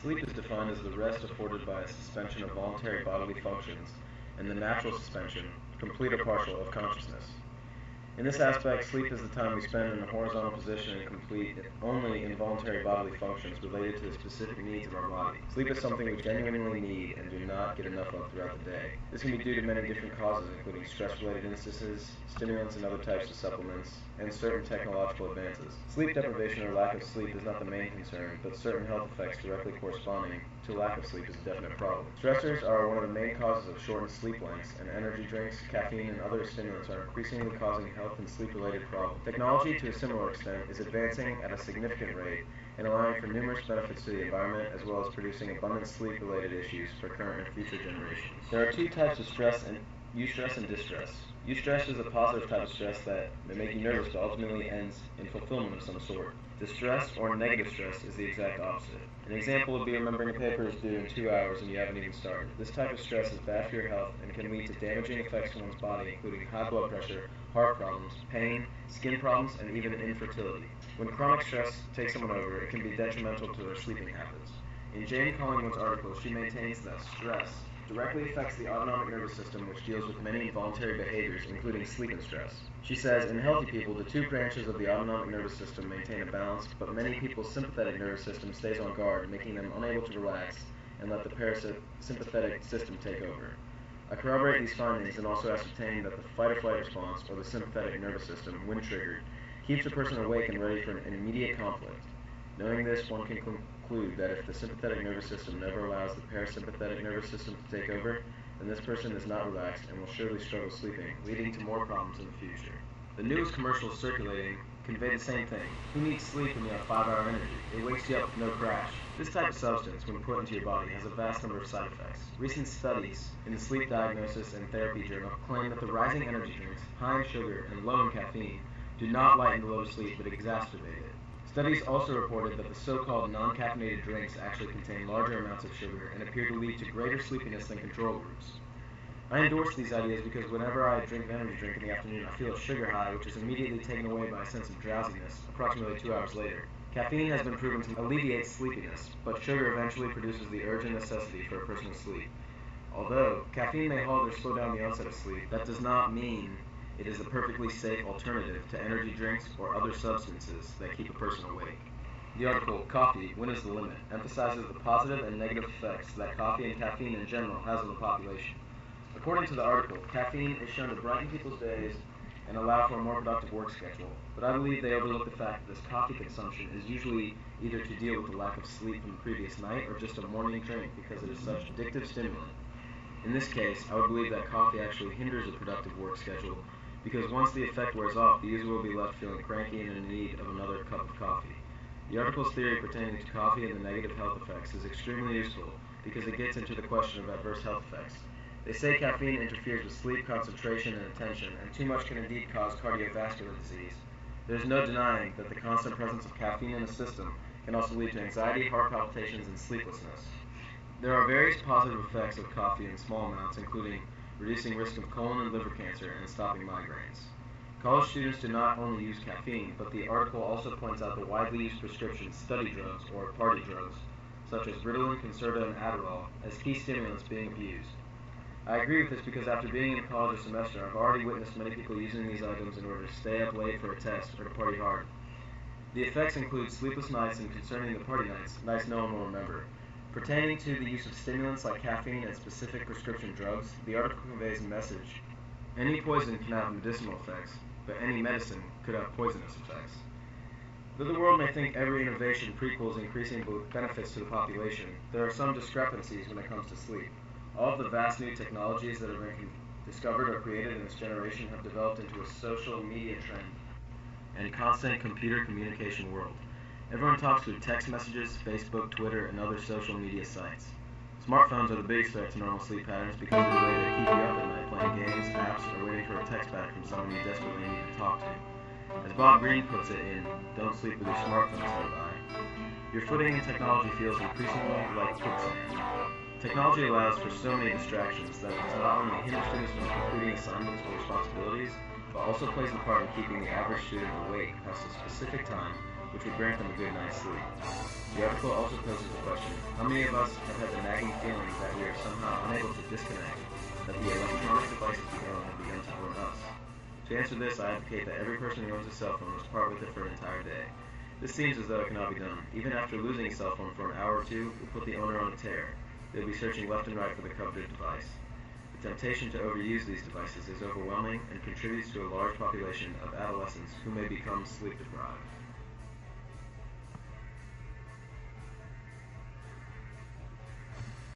Sleep is defined as the rest afforded by a suspension of voluntary bodily functions and the natural suspension, complete or partial, of consciousness. In this aspect, sleep is the time we spend in a horizontal position and complete only involuntary bodily functions related to the specific needs of our body. Sleep is something we genuinely need and do not get enough of throughout the day. This can be due to many different causes, including stress-related instances, stimulants and other types of supplements, and certain technological advances. Sleep deprivation or lack of sleep is not the main concern, but certain health effects directly corresponding to lack of sleep is a definite problem. Stressors are one of the main causes of shortened sleep lengths, and energy drinks, caffeine, and other stimulants are increasingly causing health and sleep-related problems. Technology, to a similar extent, is advancing at a significant rate and allowing for numerous benefits to the environment, as well as producing abundant sleep-related issues for current and future generations. There are two types of stress, and eustress and distress. Eustress is a positive type of stress that may make you nervous but ultimately ends in fulfillment of some sort. Distress, or negative stress, is the exact opposite. An example would be remembering a paper is due in 2 hours and you haven't even started. This type of stress is bad for your health and can lead to damaging effects to one's body, including high blood pressure, heart problems, pain, skin problems, and even infertility. When chronic stress takes someone over, it can be detrimental to their sleeping habits. In Jane Collingwood's article, she maintains that stress directly affects the autonomic nervous system, which deals with many involuntary behaviors, including sleep and stress. She says, in healthy people, the two branches of the autonomic nervous system maintain a balance, but many people's sympathetic nervous system stays on guard, making them unable to relax and let the parasympathetic system take over. I corroborate these findings and also ascertain that the fight-or-flight response, or the sympathetic nervous system, when triggered, keeps a person awake and ready for an immediate conflict. Knowing this, one can conclude that if the sympathetic nervous system never allows the parasympathetic nervous system to take over, then this person is not relaxed and will surely struggle sleeping, leading to more problems in the future. The newest commercials circulating convey the same thing. Who needs sleep when you have 5-hour energy? It wakes you up with no crash. This type of substance, when put into your body, has a vast number of side effects. Recent studies in the Sleep Diagnosis and Therapy Journal claim that the rising energy drinks, high in sugar and low in caffeine, do not lighten the low sleep but exacerbate it. Studies also reported that the so-called non-caffeinated drinks actually contain larger amounts of sugar and appear to lead to greater sleepiness than control groups. I endorse these ideas because whenever I drink an energy drink in the afternoon, I feel a sugar high, which is immediately taken away by a sense of drowsiness, approximately 2 hours later. Caffeine has been proven to alleviate sleepiness, but sugar eventually produces the urge and necessity for a person to sleep. Although caffeine may halt or slow down the onset of sleep, that does not mean it is a perfectly safe alternative to energy drinks or other substances that keep a person awake. The article, Coffee, When is the Limit?, emphasizes the positive and negative effects that coffee and caffeine in general has on the population. According to the article, caffeine is shown to brighten people's days and allow for a more productive work schedule, but I believe they overlook the fact that this coffee consumption is usually either to deal with the lack of sleep from the previous night or just a morning drink because it is such an addictive stimulant. In this case, I would believe that coffee actually hinders a productive work schedule because once the effect wears off, the user will be left feeling cranky and in need of another cup of coffee. The article's theory pertaining to coffee and the negative health effects is extremely useful because it gets into the question of adverse health effects. They say caffeine interferes with sleep, concentration, and attention, and too much can indeed cause cardiovascular disease. There is no denying that the constant presence of caffeine in the system can also lead to anxiety, heart palpitations, and sleeplessness. There are various positive effects of coffee in small amounts, including reducing risk of colon and liver cancer and stopping migraines. College students do not only use caffeine, but the article also points out the widely used prescription study drugs, or party drugs, such as Ritalin, Concerta, and Adderall, as key stimulants being abused. I agree with this because after being in college a semester, I've already witnessed many people using these items in order to stay up late for a test or to party hard. The effects include sleepless nights, and concerning the party nights no one will remember. Pertaining to the use of stimulants like caffeine and specific prescription drugs, the article conveys a message. Any poison can have medicinal effects, but any medicine could have poisonous effects. Though the world may think every innovation prequels increasing benefits to the population, there are some discrepancies when it comes to sleep. All of the vast new technologies that have been discovered or created in this generation have developed into a social media trend and constant computer communication world. Everyone talks through text messages, Facebook, Twitter, and other social media sites. Smartphones are the biggest threat to normal sleep patterns because of the way they keep you up at night playing games, apps, or waiting for a text back from someone you desperately need to talk to. As Bob Greene puts it in Don't Sleep with Your Smartphone Nearby, your footing in technology feels increasingly like quicksand. Technology allows for so many distractions that it not only hinders students from completing assignments or responsibilities, but also plays a part in keeping the average student awake past a specific time, which would grant them a good night's sleep. The article also poses the question, how many of us have had the nagging feeling that we are somehow unable to disconnect, that the electronic devices we own have begun to own us? To answer this, I advocate that every person who owns a cell phone must part with it for an entire day. This seems as though it cannot be done. Even after losing a cell phone for an hour or two, will put the owner on a tear. They'll be searching left and right for the coveted device. The temptation to overuse these devices is overwhelming and contributes to a large population of adolescents who may become sleep deprived.